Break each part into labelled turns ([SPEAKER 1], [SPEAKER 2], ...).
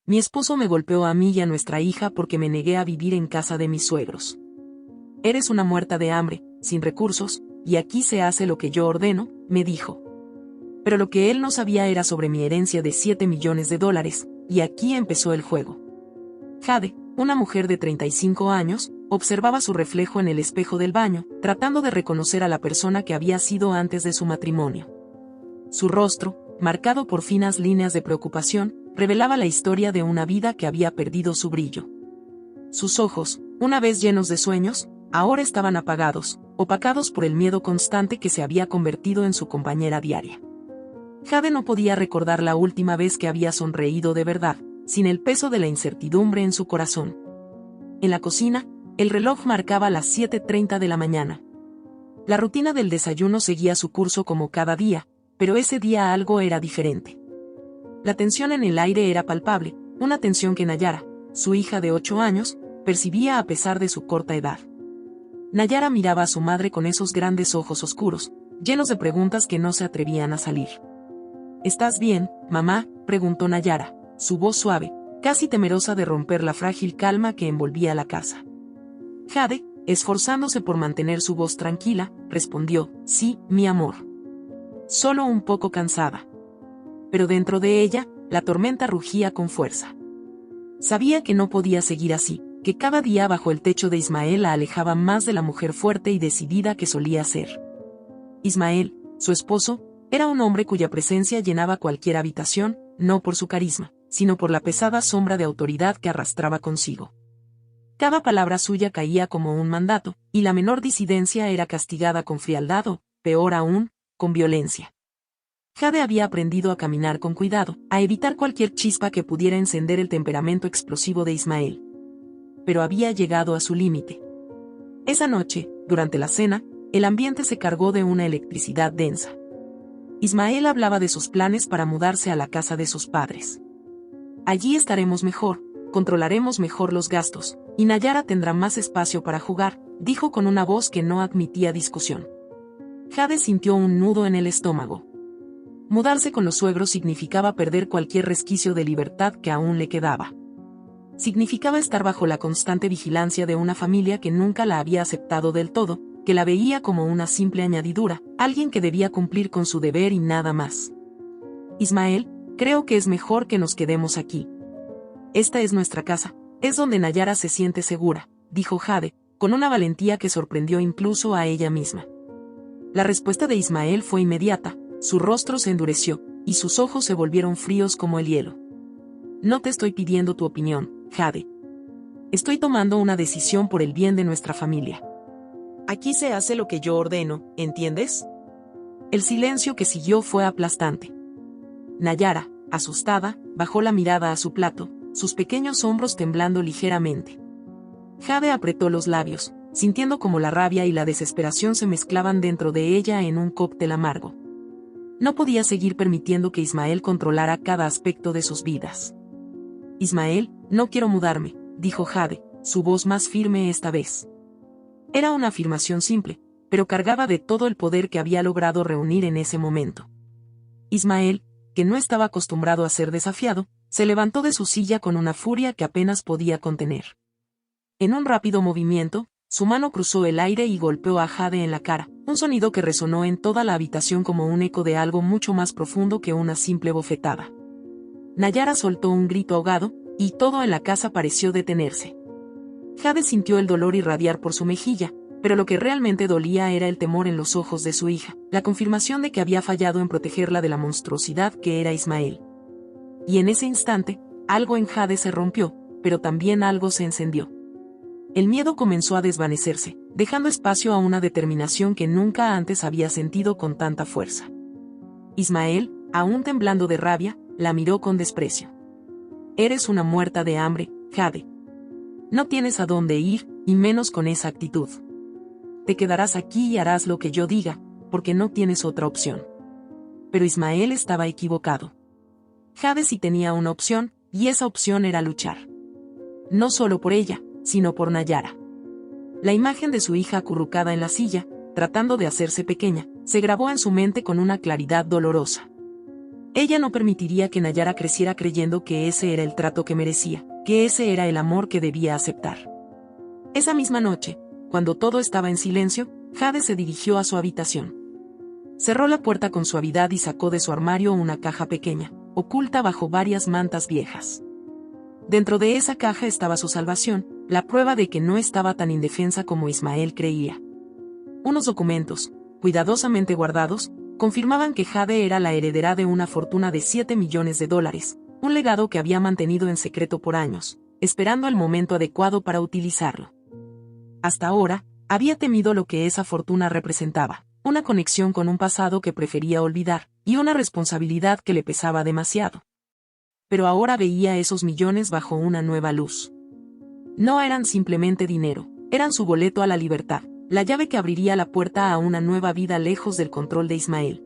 [SPEAKER 1] Mi esposo me golpeó a mí y a nuestra hija porque me negué a vivir en casa de mis suegros. Eres una muerta de hambre, sin recursos, y aquí se hace lo que yo ordeno, me dijo. Pero lo que él no sabía era sobre mi herencia de $7 millones, y aquí empezó el juego. Jade, una mujer de 35 años, observaba su reflejo en el espejo del baño, tratando de reconocer a la persona que había sido antes de su matrimonio. Su rostro, marcado por finas líneas de preocupación, revelaba la historia de una vida que había perdido su brillo. Sus ojos, una vez llenos de sueños, ahora estaban apagados, opacados por el miedo constante que se había convertido en su compañera diaria. Jade no podía recordar la última vez que había sonreído de verdad, sin el peso de la incertidumbre en su corazón. En la cocina, el reloj marcaba las 7:30 de la mañana. La rutina del desayuno seguía su curso como cada día, pero ese día algo era diferente. La tensión en el aire era palpable, una tensión que Nayara, su hija de 8 años, percibía a pesar de su corta edad. Nayara miraba a su madre con esos grandes ojos oscuros, llenos de preguntas que no se atrevían a salir. ¿Estás bien, mamá?, preguntó Nayara, su voz suave, casi temerosa de romper la frágil calma que envolvía la casa. Jade, esforzándose por mantener su voz tranquila, respondió, sí, mi amor. Solo un poco cansada. Pero dentro de ella, la tormenta rugía con fuerza. Sabía que no podía seguir así, que cada día bajo el techo de Ismael la alejaba más de la mujer fuerte y decidida que solía ser. Ismael, su esposo, era un hombre cuya presencia llenaba cualquier habitación, no por su carisma, sino por la pesada sombra de autoridad que arrastraba consigo. Cada palabra suya caía como un mandato, y la menor disidencia era castigada con frialdad o, peor aún, con violencia. Jade había aprendido a caminar con cuidado, a evitar cualquier chispa que pudiera encender el temperamento explosivo de Ismael. Pero había llegado a su límite. Esa noche, durante la cena, el ambiente se cargó de una electricidad densa. Ismael hablaba de sus planes para mudarse a la casa de sus padres. Allí estaremos mejor, controlaremos mejor los gastos, y Nayara tendrá más espacio para jugar, dijo con una voz que no admitía discusión. Jade sintió un nudo en el estómago. Mudarse con los suegros significaba perder cualquier resquicio de libertad que aún le quedaba. Significaba estar bajo la constante vigilancia de una familia que nunca la había aceptado del todo, que la veía como una simple añadidura, alguien que debía cumplir con su deber y nada más. Ismael, creo que es mejor que nos quedemos aquí. Esta es nuestra casa, es donde Nayara se siente segura, dijo Jade, con una valentía que sorprendió incluso a ella misma. La respuesta de Ismael fue inmediata, su rostro se endureció, y sus ojos se volvieron fríos como el hielo. No te estoy pidiendo tu opinión, Jade. Estoy tomando una decisión por el bien de nuestra familia. Aquí se hace lo que yo ordeno, ¿entiendes? El silencio que siguió fue aplastante. Nayara, asustada, bajó la mirada a su plato, sus pequeños hombros temblando ligeramente. Jade apretó los labios, sintiendo como la rabia y la desesperación se mezclaban dentro de ella en un cóctel amargo. No podía seguir permitiendo que Ismael controlara cada aspecto de sus vidas. Ismael, no quiero mudarme, dijo Jade, su voz más firme esta vez. Era una afirmación simple, pero cargaba de todo el poder que había logrado reunir en ese momento. Ismael, que no estaba acostumbrado a ser desafiado, se levantó de su silla con una furia que apenas podía contener. En un rápido movimiento, su mano cruzó el aire y golpeó a Jade en la cara, un sonido que resonó en toda la habitación como un eco de algo mucho más profundo que una simple bofetada. Nayara soltó un grito ahogado, y todo en la casa pareció detenerse. Jade sintió el dolor irradiar por su mejilla, pero lo que realmente dolía era el temor en los ojos de su hija, la confirmación de que había fallado en protegerla de la monstruosidad que era Ismael. Y en ese instante, algo en Jade se rompió, pero también algo se encendió. El miedo comenzó a desvanecerse, dejando espacio a una determinación que nunca antes había sentido con tanta fuerza. Ismael, aún temblando de rabia, la miró con desprecio. Eres una muerta de hambre, Jade. No tienes a dónde ir, y menos con esa actitud. Te quedarás aquí y harás lo que yo diga, porque no tienes otra opción. Pero Ismael estaba equivocado. Jade sí tenía una opción, y esa opción era luchar. No solo por ella, sino por Nayara. La imagen de su hija acurrucada en la silla, tratando de hacerse pequeña, se grabó en su mente con una claridad dolorosa. Ella no permitiría que Nayara creciera creyendo que ese era el trato que merecía, que ese era el amor que debía aceptar. Esa misma noche, cuando todo estaba en silencio, Jade se dirigió a su habitación. Cerró la puerta con suavidad y sacó de su armario una caja pequeña, oculta bajo varias mantas viejas. Dentro de esa caja estaba su salvación, la prueba de que no estaba tan indefensa como Ismael creía. Unos documentos, cuidadosamente guardados, confirmaban que Jade era la heredera de una fortuna de $7 millones, un legado que había mantenido en secreto por años, esperando el momento adecuado para utilizarlo. Hasta ahora, había temido lo que esa fortuna representaba, una conexión con un pasado que prefería olvidar, y una responsabilidad que le pesaba demasiado. Pero ahora veía esos millones bajo una nueva luz. No eran simplemente dinero, eran su boleto a la libertad, la llave que abriría la puerta a una nueva vida lejos del control de Ismael.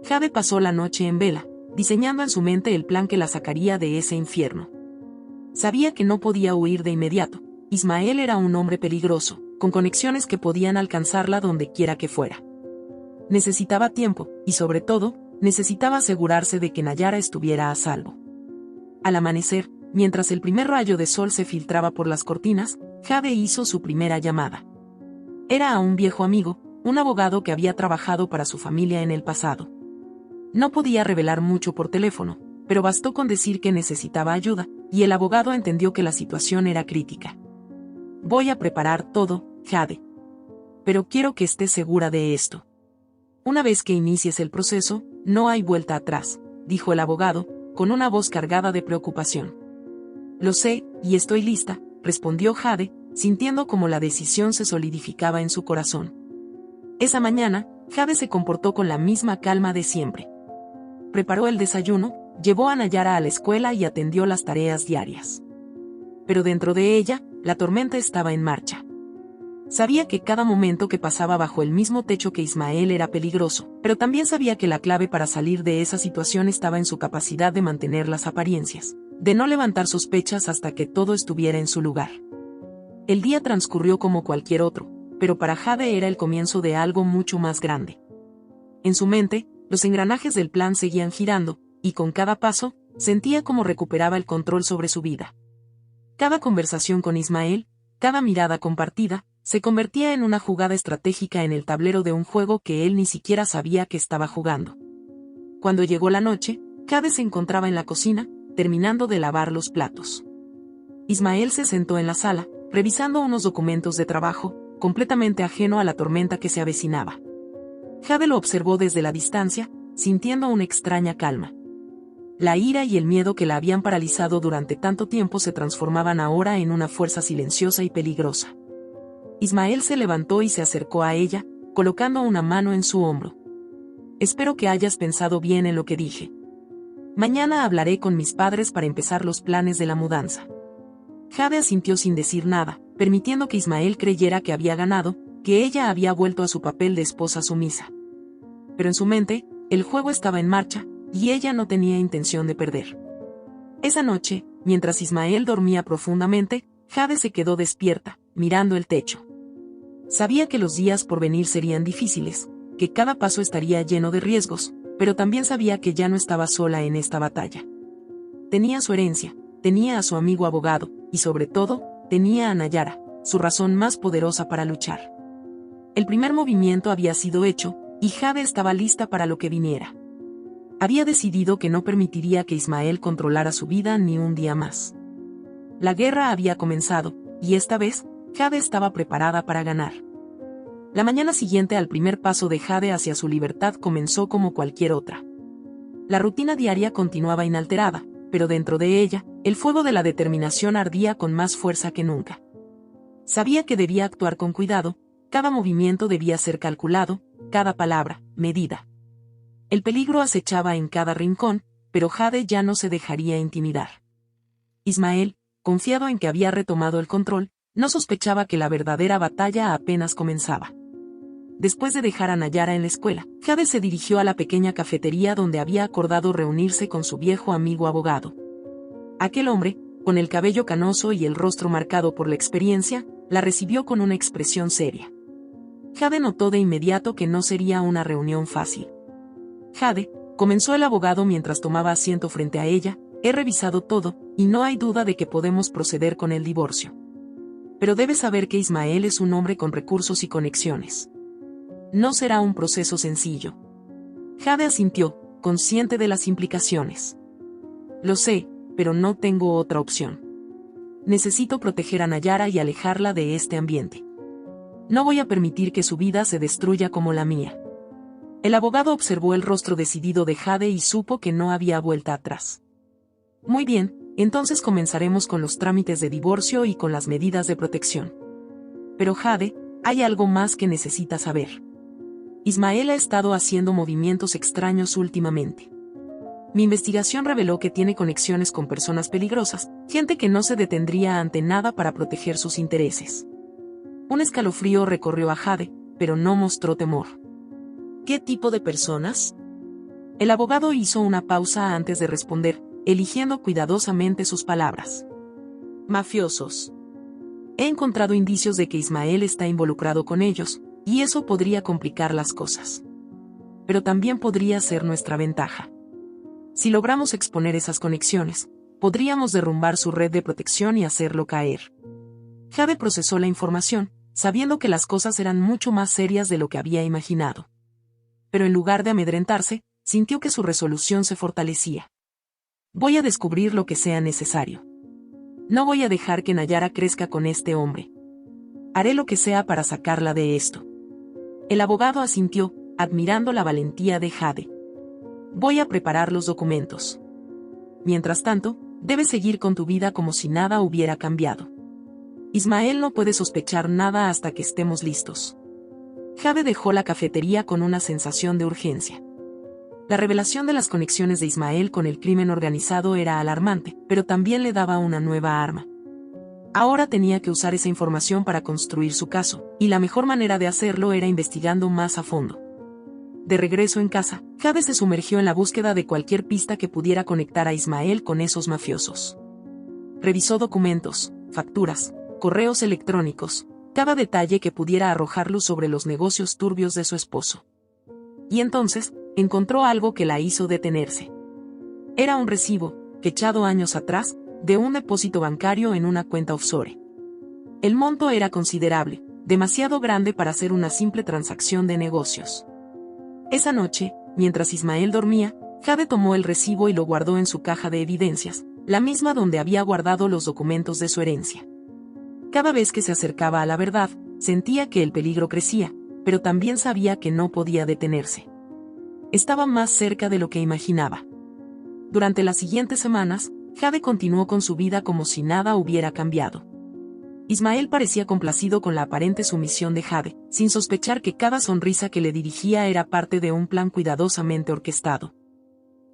[SPEAKER 1] Jade pasó la noche en vela, diseñando en su mente el plan que la sacaría de ese infierno. Sabía que no podía huir de inmediato. Ismael era un hombre peligroso, con conexiones que podían alcanzarla donde quiera que fuera. Necesitaba tiempo, y sobre todo, necesitaba asegurarse de que Nayara estuviera a salvo. Al amanecer, mientras el primer rayo de sol se filtraba por las cortinas, Jade hizo su primera llamada. Era a un viejo amigo, un abogado que había trabajado para su familia en el pasado. No podía revelar mucho por teléfono, pero bastó con decir que necesitaba ayuda, y el abogado entendió que la situación era crítica. Voy a preparar todo, Jade. Pero quiero que estés segura de esto. Una vez que inicies el proceso, no hay vuelta atrás, dijo el abogado, con una voz cargada de preocupación. Lo sé, y estoy lista, respondió Jade, sintiendo como la decisión se solidificaba en su corazón. Esa mañana, Jade se comportó con la misma calma de siempre. Preparó el desayuno, llevó a Nayara a la escuela y atendió las tareas diarias. Pero dentro de ella, la tormenta estaba en marcha. Sabía que cada momento que pasaba bajo el mismo techo que Ismael era peligroso, pero también sabía que la clave para salir de esa situación estaba en su capacidad de mantener las apariencias, de no levantar sospechas hasta que todo estuviera en su lugar. El día transcurrió como cualquier otro, pero para Jade era el comienzo de algo mucho más grande. En su mente, los engranajes del plan seguían girando, y con cada paso, sentía cómo recuperaba el control sobre su vida. Cada conversación con Ismael, cada mirada compartida, se convertía en una jugada estratégica en el tablero de un juego que él ni siquiera sabía que estaba jugando. Cuando llegó la noche, Jade se encontraba en la cocina, terminando de lavar los platos. Ismael se sentó en la sala, revisando unos documentos de trabajo, completamente ajeno a la tormenta que se avecinaba. Jade lo observó desde la distancia, sintiendo una extraña calma. La ira y el miedo que la habían paralizado durante tanto tiempo se transformaban ahora en una fuerza silenciosa y peligrosa. Ismael se levantó y se acercó a ella, colocando una mano en su hombro. Espero que hayas pensado bien en lo que dije. Mañana hablaré con mis padres para empezar los planes de la mudanza. Jade asintió sin decir nada, permitiendo que Ismael creyera que había ganado, que ella había vuelto a su papel de esposa sumisa. Pero en su mente, el juego estaba en marcha, y ella no tenía intención de perder. Esa noche, mientras Ismael dormía profundamente, Jade se quedó despierta, mirando el techo. Sabía que los días por venir serían difíciles, que cada paso estaría lleno de riesgos, pero también sabía que ya no estaba sola en esta batalla. Tenía su herencia, tenía a su amigo abogado, y sobre todo, tenía a Nayara, su razón más poderosa para luchar. El primer movimiento había sido hecho, y Jade estaba lista para lo que viniera. Había decidido que no permitiría que Ismael controlara su vida ni un día más. La guerra había comenzado, y esta vez, Jade estaba preparada para ganar. La mañana siguiente al primer paso de Jade hacia su libertad comenzó como cualquier otra. La rutina diaria continuaba inalterada, pero dentro de ella, el fuego de la determinación ardía con más fuerza que nunca. Sabía que debía actuar con cuidado, cada movimiento debía ser calculado, cada palabra, medida. El peligro acechaba en cada rincón, pero Jade ya no se dejaría intimidar. Ismael, confiado en que había retomado el control, no sospechaba que la verdadera batalla apenas comenzaba. Después de dejar a Nayara en la escuela, Jade se dirigió a la pequeña cafetería donde había acordado reunirse con su viejo amigo abogado. Aquel hombre, con el cabello canoso y el rostro marcado por la experiencia, la recibió con una expresión seria. Jade notó de inmediato que no sería una reunión fácil. Jade, comenzó el abogado mientras tomaba asiento frente a ella, he revisado todo, y no hay duda de que podemos proceder con el divorcio. Pero debes saber que Ismael es un hombre con recursos y conexiones. No será un proceso sencillo. Jade asintió, consciente de las implicaciones. Lo sé, pero no tengo otra opción. Necesito proteger a Nayara y alejarla de este ambiente. No voy a permitir que su vida se destruya como la mía. El abogado observó el rostro decidido de Jade y supo que no había vuelta atrás. Muy bien, entonces comenzaremos con los trámites de divorcio y con las medidas de protección. Pero Jade, hay algo más que necesitas saber. Ismael ha estado haciendo movimientos extraños últimamente. Mi investigación reveló que tiene conexiones con personas peligrosas, gente que no se detendría ante nada para proteger sus intereses. Un escalofrío recorrió a Jade, pero no mostró temor. ¿Qué tipo de personas? El abogado hizo una pausa antes de responder, eligiendo cuidadosamente sus palabras. Mafiosos. He encontrado indicios de que Ismael está involucrado con ellos, y eso podría complicar las cosas. Pero también podría ser nuestra ventaja. Si logramos exponer esas conexiones, podríamos derrumbar su red de protección y hacerlo caer. Jade procesó la información, sabiendo que las cosas eran mucho más serias de lo que había imaginado. Pero en lugar de amedrentarse, sintió que su resolución se fortalecía. Voy a descubrir lo que sea necesario. No voy a dejar que Nayara crezca con este hombre. Haré lo que sea para sacarla de esto. El abogado asintió, admirando la valentía de Jade. Voy a preparar los documentos. Mientras tanto, debes seguir con tu vida como si nada hubiera cambiado. Ismael no puede sospechar nada hasta que estemos listos. Jade dejó la cafetería con una sensación de urgencia. La revelación de las conexiones de Ismael con el crimen organizado era alarmante, pero también le daba una nueva arma. Ahora tenía que usar esa información para construir su caso, y la mejor manera de hacerlo era investigando más a fondo. De regreso en casa, Jade se sumergió en la búsqueda de cualquier pista que pudiera conectar a Ismael con esos mafiosos. Revisó documentos, facturas, correos electrónicos, cada detalle que pudiera arrojar luz sobre los negocios turbios de su esposo. Y entonces, encontró algo que la hizo detenerse. Era un recibo, fechado años atrás, de un depósito bancario en una cuenta offshore. El monto era considerable, demasiado grande para ser una simple transacción de negocios. Esa noche, mientras Ismael dormía, Jade tomó el recibo y lo guardó en su caja de evidencias, la misma donde había guardado los documentos de su herencia. Cada vez que se acercaba a la verdad, sentía que el peligro crecía, pero también sabía que no podía detenerse. Estaba más cerca de lo que imaginaba. Durante las siguientes semanas, Jade continuó con su vida como si nada hubiera cambiado. Ismael parecía complacido con la aparente sumisión de Jade, sin sospechar que cada sonrisa que le dirigía era parte de un plan cuidadosamente orquestado.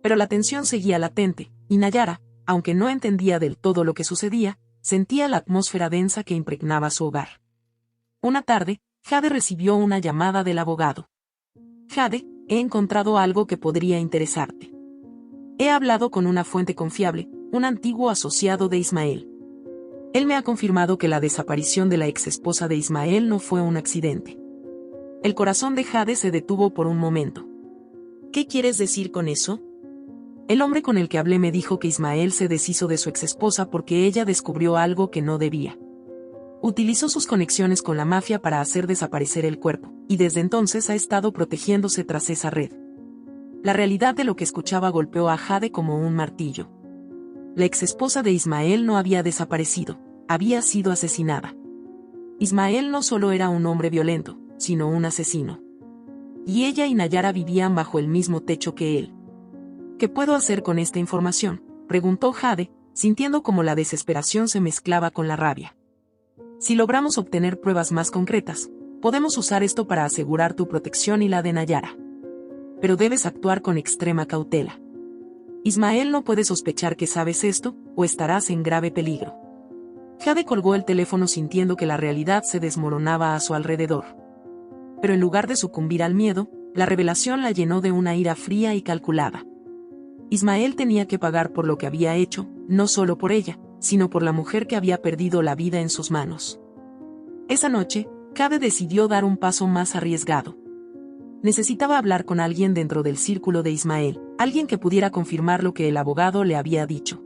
[SPEAKER 1] Pero la tensión seguía latente, y Nayara, aunque no entendía del todo lo que sucedía, sentía la atmósfera densa que impregnaba su hogar. Una tarde, Jade recibió una llamada del abogado. Jade, he encontrado algo que podría interesarte. He hablado con una fuente confiable, un antiguo asociado de Ismael. Él me ha confirmado que la desaparición de la exesposa de Ismael no fue un accidente. El corazón de Jade se detuvo por un momento. ¿Qué quieres decir con eso? El hombre con el que hablé me dijo que Ismael se deshizo de su exesposa porque ella descubrió algo que no debía. Utilizó sus conexiones con la mafia para hacer desaparecer el cuerpo, y desde entonces ha estado protegiéndose tras esa red. La realidad de lo que escuchaba golpeó a Jade como un martillo. La exesposa de Ismael no había desaparecido, había sido asesinada. Ismael no solo era un hombre violento, sino un asesino. Y ella y Nayara vivían bajo el mismo techo que él. ¿Qué puedo hacer con esta información?, preguntó Jade, sintiendo como la desesperación se mezclaba con la rabia. Si logramos obtener pruebas más concretas, podemos usar esto para asegurar tu protección y la de Nayara. Pero debes actuar con extrema cautela. Ismael no puede sospechar que sabes esto, o estarás en grave peligro. Jade colgó el teléfono sintiendo que la realidad se desmoronaba a su alrededor. Pero en lugar de sucumbir al miedo, la revelación la llenó de una ira fría y calculada. Ismael tenía que pagar por lo que había hecho, no solo por ella, sino por la mujer que había perdido la vida en sus manos. Esa noche, Jade decidió dar un paso más arriesgado. Necesitaba hablar con alguien dentro del círculo de Ismael, alguien que pudiera confirmar lo que el abogado le había dicho.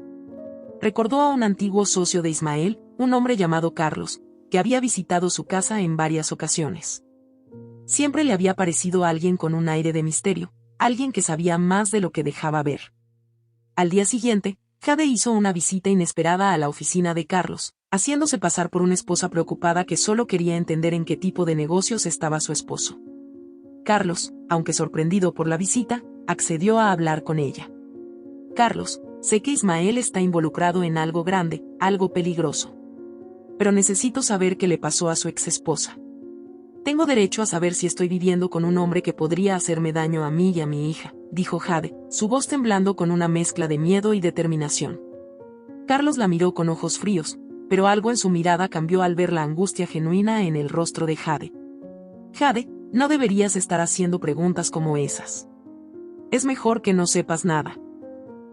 [SPEAKER 1] Recordó a un antiguo socio de Ismael, un hombre llamado Carlos, que había visitado su casa en varias ocasiones. Siempre le había parecido alguien con un aire de misterio, alguien que sabía más de lo que dejaba ver. Al día siguiente, Jade hizo una visita inesperada a la oficina de Carlos, haciéndose pasar por una esposa preocupada que solo quería entender en qué tipo de negocios estaba su esposo. Carlos, aunque sorprendido por la visita, accedió a hablar con ella. Carlos, sé que Ismael está involucrado en algo grande, algo peligroso. Pero necesito saber qué le pasó a su exesposa. Tengo derecho a saber si estoy viviendo con un hombre que podría hacerme daño a mí y a mi hija, dijo Jade, su voz temblando con una mezcla de miedo y determinación. Carlos la miró con ojos fríos, pero algo en su mirada cambió al ver la angustia genuina en el rostro de Jade. Jade, no deberías estar haciendo preguntas como esas. Es mejor que no sepas nada.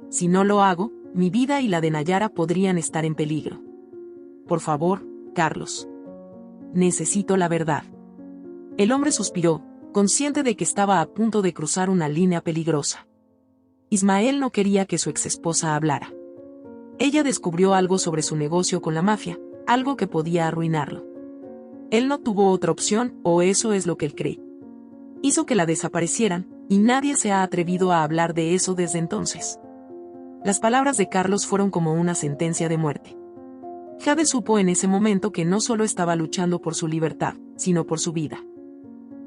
[SPEAKER 1] Si no lo hago, mi vida y la de Nayara podrían estar en peligro. Por favor, Carlos. Necesito la verdad. El hombre suspiró, consciente de que estaba a punto de cruzar una línea peligrosa. Ismael no quería que su exesposa hablara. Ella descubrió algo sobre su negocio con la mafia, algo que podía arruinarlo. Él no tuvo otra opción, o eso es lo que él cree. Hizo que la desaparecieran, y nadie se ha atrevido a hablar de eso desde entonces. Las palabras de Carlos fueron como una sentencia de muerte. Jade supo en ese momento que no solo estaba luchando por su libertad, sino por su vida.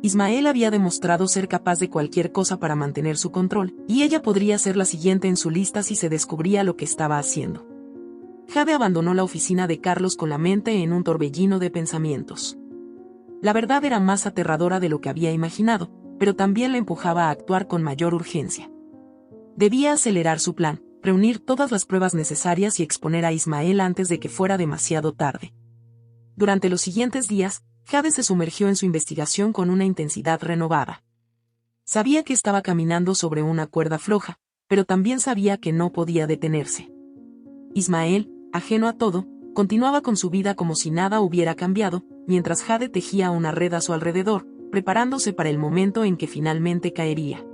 [SPEAKER 1] Ismael había demostrado ser capaz de cualquier cosa para mantener su control, y ella podría ser la siguiente en su lista si se descubría lo que estaba haciendo. Jade abandonó la oficina de Carlos con la mente en un torbellino de pensamientos. La verdad era más aterradora de lo que había imaginado, pero también la empujaba a actuar con mayor urgencia. Debía acelerar su plan, reunir todas las pruebas necesarias y exponer a Ismael antes de que fuera demasiado tarde. Durante los siguientes días, Jade se sumergió en su investigación con una intensidad renovada. Sabía que estaba caminando sobre una cuerda floja, pero también sabía que no podía detenerse. Ismael, ajeno a todo, continuaba con su vida como si nada hubiera cambiado, mientras Jade tejía una red a su alrededor, preparándose para el momento en que finalmente caería.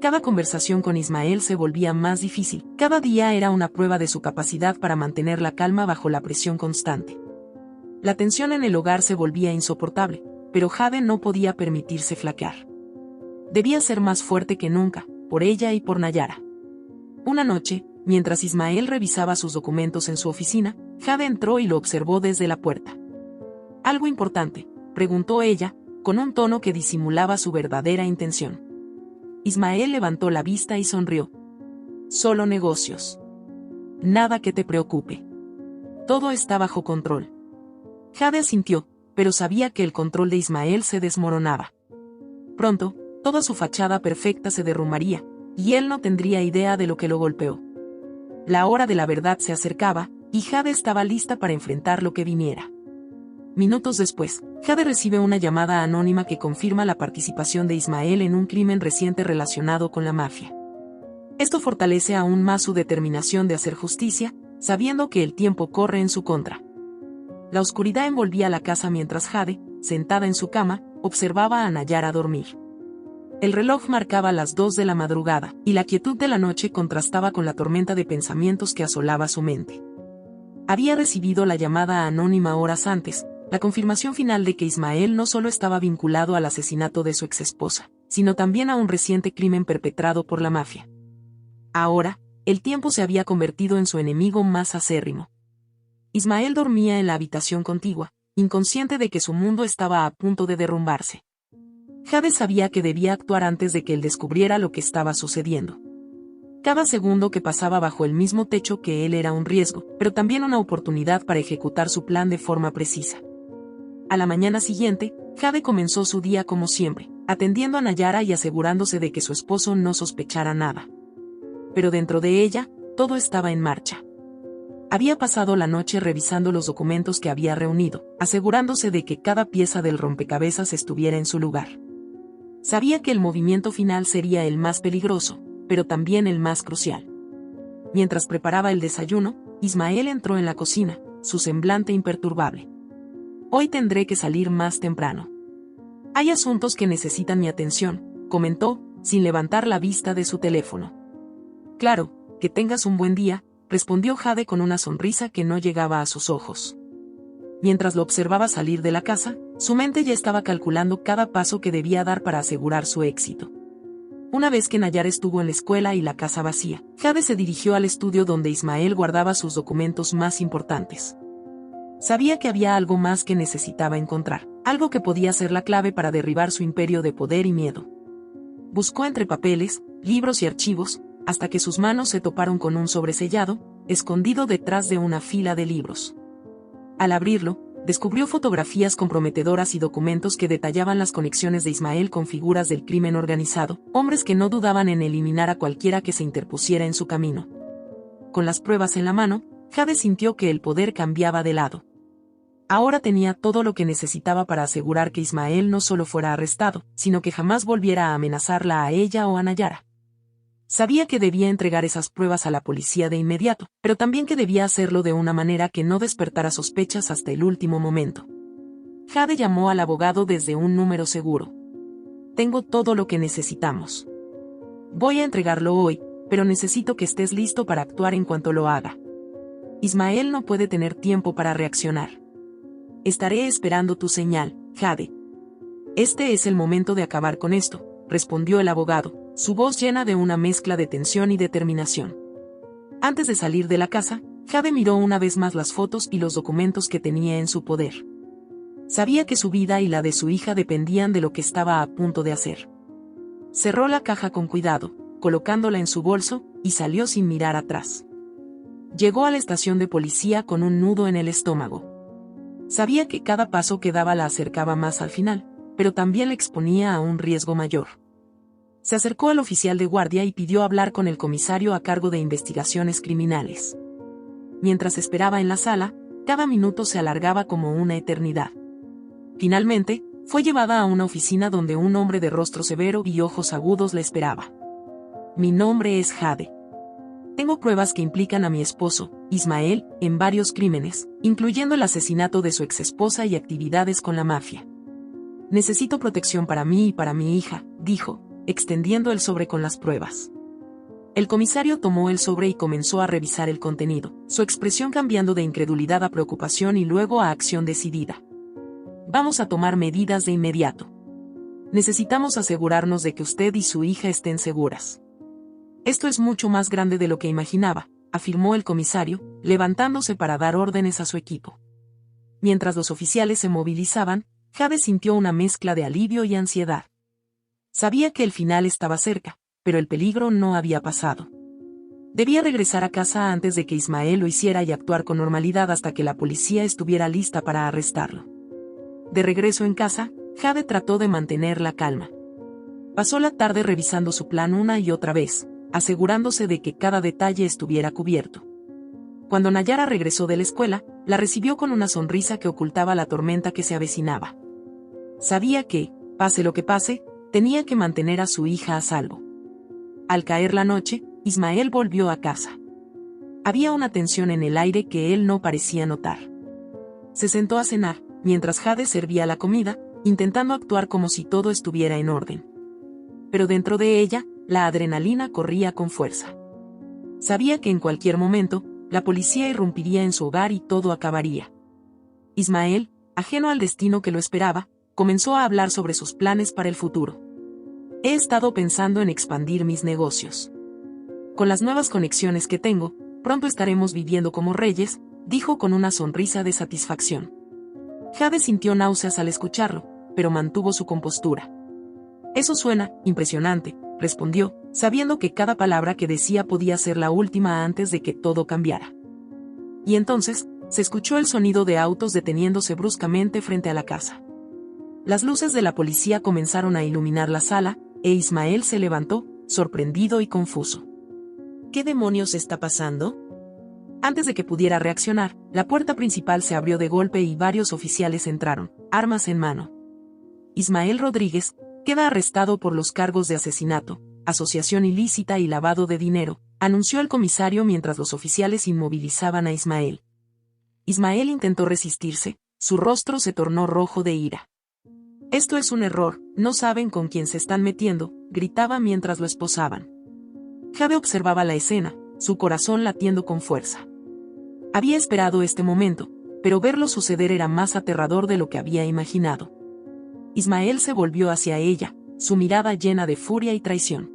[SPEAKER 1] Cada conversación con Ismael se volvía más difícil, cada día era una prueba de su capacidad para mantener la calma bajo la presión constante. La tensión en el hogar se volvía insoportable, pero Jade no podía permitirse flaquear. Debía ser más fuerte que nunca, por ella y por Nayara. Una noche, mientras Ismael revisaba sus documentos en su oficina, Jade entró y lo observó desde la puerta. ¿Algo importante?, preguntó ella, con un tono que disimulaba su verdadera intención. Ismael levantó la vista y sonrió. Solo negocios. Nada que te preocupe. Todo está bajo control. Jade asintió, pero sabía que el control de Ismael se desmoronaba. Pronto, toda su fachada perfecta se derrumbaría, y él no tendría idea de lo que lo golpeó. La hora de la verdad se acercaba, y Jade estaba lista para enfrentar lo que viniera. Minutos después, Jade recibe una llamada anónima que confirma la participación de Ismael en un crimen reciente relacionado con la mafia. Esto fortalece aún más su determinación de hacer justicia, sabiendo que el tiempo corre en su contra. La oscuridad envolvía la casa mientras Jade, sentada en su cama, observaba a Nayara dormir. El reloj marcaba las 2 de la madrugada, y la quietud de la noche contrastaba con la tormenta de pensamientos que asolaba su mente. Había recibido la llamada anónima horas antes, la confirmación final de que Ismael no solo estaba vinculado al asesinato de su exesposa, sino también a un reciente crimen perpetrado por la mafia. Ahora, el tiempo se había convertido en su enemigo más acérrimo. Ismael dormía en la habitación contigua, inconsciente de que su mundo estaba a punto de derrumbarse. Jade sabía que debía actuar antes de que él descubriera lo que estaba sucediendo. Cada segundo que pasaba bajo el mismo techo que él era un riesgo, pero también una oportunidad para ejecutar su plan de forma precisa. A la mañana siguiente, Jade comenzó su día como siempre, atendiendo a Nayara y asegurándose de que su esposo no sospechara nada. Pero dentro de ella, todo estaba en marcha. Había pasado la noche revisando los documentos que había reunido, asegurándose de que cada pieza del rompecabezas estuviera en su lugar. Sabía que el movimiento final sería el más peligroso, pero también el más crucial. Mientras preparaba el desayuno, Ismael entró en la cocina, su semblante imperturbable. Hoy tendré que salir más temprano. Hay asuntos que necesitan mi atención, comentó, sin levantar la vista de su teléfono. Claro, que tengas un buen día, respondió Jade con una sonrisa que no llegaba a sus ojos. Mientras lo observaba salir de la casa, su mente ya estaba calculando cada paso que debía dar para asegurar su éxito. Una vez que Nayara estuvo en la escuela y la casa vacía, Jade se dirigió al estudio donde Ismael guardaba sus documentos más importantes. Sabía que había algo más que necesitaba encontrar, algo que podía ser la clave para derribar su imperio de poder y miedo. Buscó entre papeles, libros y archivos, hasta que sus manos se toparon con un sobresellado, escondido detrás de una fila de libros. Al abrirlo, descubrió fotografías comprometedoras y documentos que detallaban las conexiones de Ismael con figuras del crimen organizado, hombres que no dudaban en eliminar a cualquiera que se interpusiera en su camino. Con las pruebas en la mano, Jade sintió que el poder cambiaba de lado. Ahora tenía todo lo que necesitaba para asegurar que Ismael no solo fuera arrestado, sino que jamás volviera a amenazarla a ella o a Nayara. Sabía que debía entregar esas pruebas a la policía de inmediato, pero también que debía hacerlo de una manera que no despertara sospechas hasta el último momento. Jade llamó al abogado desde un número seguro. Tengo todo lo que necesitamos. Voy a entregarlo hoy, pero necesito que estés listo para actuar en cuanto lo haga. Ismael no puede tener tiempo para reaccionar. Estaré esperando tu señal, Jade. Este es el momento de acabar con esto, respondió el abogado, su voz llena de una mezcla de tensión y determinación. Antes de salir de la casa, Jade miró una vez más las fotos y los documentos que tenía en su poder. Sabía que su vida y la de su hija dependían de lo que estaba a punto de hacer. Cerró la caja con cuidado, colocándola en su bolso, y salió sin mirar atrás. Llegó a la estación de policía con un nudo en el estómago. Sabía que cada paso que daba la acercaba más al final, pero también la exponía a un riesgo mayor. Se acercó al oficial de guardia y pidió hablar con el comisario a cargo de investigaciones criminales. Mientras esperaba en la sala, cada minuto se alargaba como una eternidad. Finalmente, fue llevada a una oficina donde un hombre de rostro severo y ojos agudos la esperaba. Mi nombre es Jade. Tengo pruebas que implican a mi esposo, Ismael, en varios crímenes, incluyendo el asesinato de su exesposa y actividades con la mafia. Necesito protección para mí y para mi hija, dijo, extendiendo el sobre con las pruebas. El comisario tomó el sobre y comenzó a revisar el contenido, su expresión cambiando de incredulidad a preocupación y luego a acción decidida. Vamos a tomar medidas de inmediato. Necesitamos asegurarnos de que usted y su hija estén seguras. Esto es mucho más grande de lo que imaginaba, afirmó el comisario, levantándose para dar órdenes a su equipo. Mientras los oficiales se movilizaban, Jade sintió una mezcla de alivio y ansiedad. Sabía que el final estaba cerca, pero el peligro no había pasado. Debía regresar a casa antes de que Ismael lo hiciera y actuar con normalidad hasta que la policía estuviera lista para arrestarlo. De regreso en casa, Jade trató de mantener la calma. Pasó la tarde revisando su plan una y otra vez, asegurándose de que cada detalle estuviera cubierto. Cuando Nayara regresó de la escuela, la recibió con una sonrisa que ocultaba la tormenta que se avecinaba. Sabía que, pase lo que pase, tenía que mantener a su hija a salvo. Al caer la noche, Ismael volvió a casa. Había una tensión en el aire que él no parecía notar. Se sentó a cenar, mientras Jade servía la comida, intentando actuar como si todo estuviera en orden. Pero dentro de ella, la adrenalina corría con fuerza. Sabía que en cualquier momento, la policía irrumpiría en su hogar y todo acabaría. Ismael, ajeno al destino que lo esperaba, comenzó a hablar sobre sus planes para el futuro. He estado pensando en expandir mis negocios. Con las nuevas conexiones que tengo, pronto estaremos viviendo como reyes, dijo con una sonrisa de satisfacción. Jade sintió náuseas al escucharlo, pero mantuvo su compostura. Eso suena impresionante, respondió, sabiendo que cada palabra que decía podía ser la última antes de que todo cambiara. Y entonces, se escuchó el sonido de autos deteniéndose bruscamente frente a la casa. Las luces de la policía comenzaron a iluminar la sala, e Ismael se levantó, sorprendido y confuso. ¿Qué demonios está pasando? Antes de que pudiera reaccionar, la puerta principal se abrió de golpe y varios oficiales entraron, armas en mano. Ismael Rodríguez queda arrestado por los cargos de asesinato, asociación ilícita y lavado de dinero, anunció el comisario mientras los oficiales inmovilizaban a Ismael. Ismael intentó resistirse, su rostro se tornó rojo de ira. Esto es un error, no saben con quién se están metiendo, gritaba mientras lo esposaban. Jade observaba la escena, su corazón latiendo con fuerza. Había esperado este momento, pero verlo suceder era más aterrador de lo que había imaginado. Ismael se volvió hacia ella, su mirada llena de furia y traición.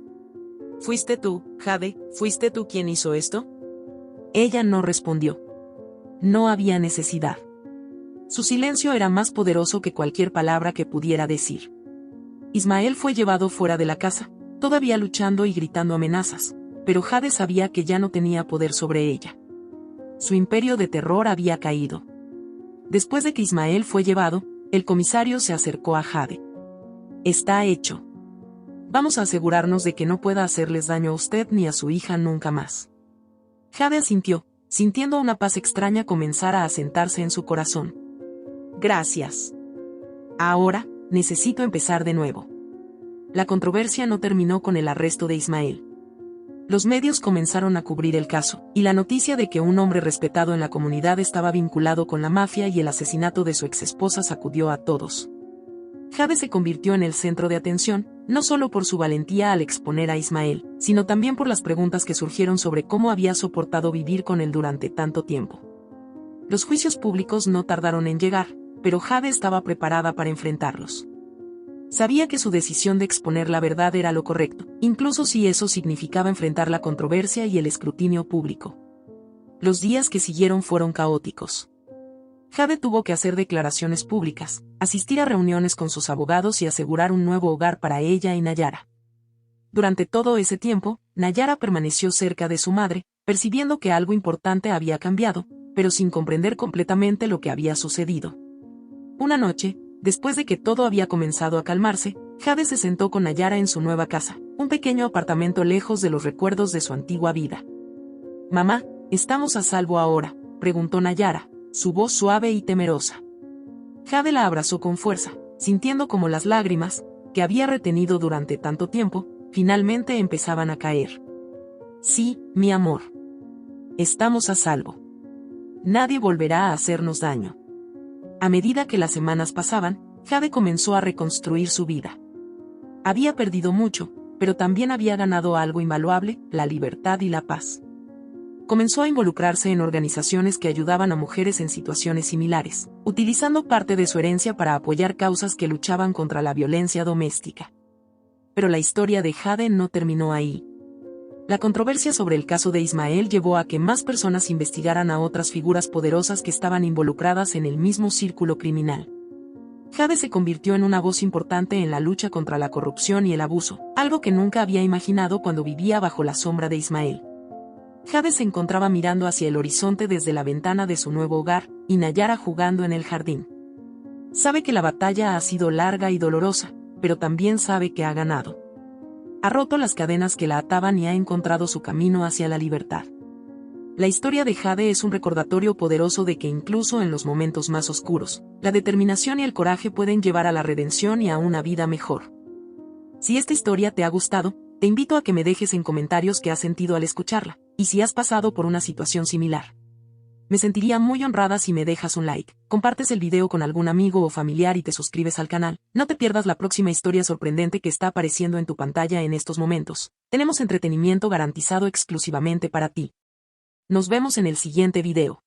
[SPEAKER 1] ¿Fuiste tú, Jade? ¿Fuiste tú quien hizo esto? Ella no respondió. No había necesidad. Su silencio era más poderoso que cualquier palabra que pudiera decir. Ismael fue llevado fuera de la casa, todavía luchando y gritando amenazas, pero Jade sabía que ya no tenía poder sobre ella. Su imperio de terror había caído. Después de que Ismael fue llevado, el comisario se acercó a Jade. Está hecho. Vamos a asegurarnos de que no pueda hacerles daño a usted ni a su hija nunca más. Jade asintió, sintiendo una paz extraña comenzar a asentarse en su corazón. Gracias. Ahora, necesito empezar de nuevo. La controversia no terminó con el arresto de Ismael. Los medios comenzaron a cubrir el caso, y la noticia de que un hombre respetado en la comunidad estaba vinculado con la mafia y el asesinato de su exesposa sacudió a todos. Jade se convirtió en el centro de atención, no solo por su valentía al exponer a Ismael, sino también por las preguntas que surgieron sobre cómo había soportado vivir con él durante tanto tiempo. Los juicios públicos no tardaron en llegar, pero Jade estaba preparada para enfrentarlos. Sabía que su decisión de exponer la verdad era lo correcto, incluso si eso significaba enfrentar la controversia y el escrutinio público. Los días que siguieron fueron caóticos. Jade tuvo que hacer declaraciones públicas, asistir a reuniones con sus abogados y asegurar un nuevo hogar para ella y Nayara. Durante todo ese tiempo, Nayara permaneció cerca de su madre, percibiendo que algo importante había cambiado, pero sin comprender completamente lo que había sucedido. Una noche, después de que todo había comenzado a calmarse, Jade se sentó con Nayara en su nueva casa, un pequeño apartamento lejos de los recuerdos de su antigua vida. «Mamá, ¿estamos a salvo ahora?», preguntó Nayara, su voz suave y temerosa. Jade la abrazó con fuerza, sintiendo como las lágrimas, que había retenido durante tanto tiempo, finalmente empezaban a caer. «Sí, mi amor. Estamos a salvo. Nadie volverá a hacernos daño». A medida que las semanas pasaban, Jade comenzó a reconstruir su vida. Había perdido mucho, pero también había ganado algo invaluable, la libertad y la paz. Comenzó a involucrarse en organizaciones que ayudaban a mujeres en situaciones similares, utilizando parte de su herencia para apoyar causas que luchaban contra la violencia doméstica. Pero la historia de Jade no terminó ahí. La controversia sobre el caso de Ismael llevó a que más personas investigaran a otras figuras poderosas que estaban involucradas en el mismo círculo criminal. Jade se convirtió en una voz importante en la lucha contra la corrupción y el abuso, algo que nunca había imaginado cuando vivía bajo la sombra de Ismael. Jade se encontraba mirando hacia el horizonte desde la ventana de su nuevo hogar, y Nayara jugando en el jardín. Sabe que la batalla ha sido larga y dolorosa, pero también sabe que ha ganado. Ha roto las cadenas que la ataban y ha encontrado su camino hacia la libertad. La historia de Jade es un recordatorio poderoso de que incluso en los momentos más oscuros, la determinación y el coraje pueden llevar a la redención y a una vida mejor. Si esta historia te ha gustado, te invito a que me dejes en comentarios qué has sentido al escucharla, y si has pasado por una situación similar. Me sentiría muy honrada si me dejas un like, compartes el video con algún amigo o familiar y te suscribes al canal. No te pierdas la próxima historia sorprendente que está apareciendo en tu pantalla en estos momentos. Tenemos entretenimiento garantizado exclusivamente para ti. Nos vemos en el siguiente video.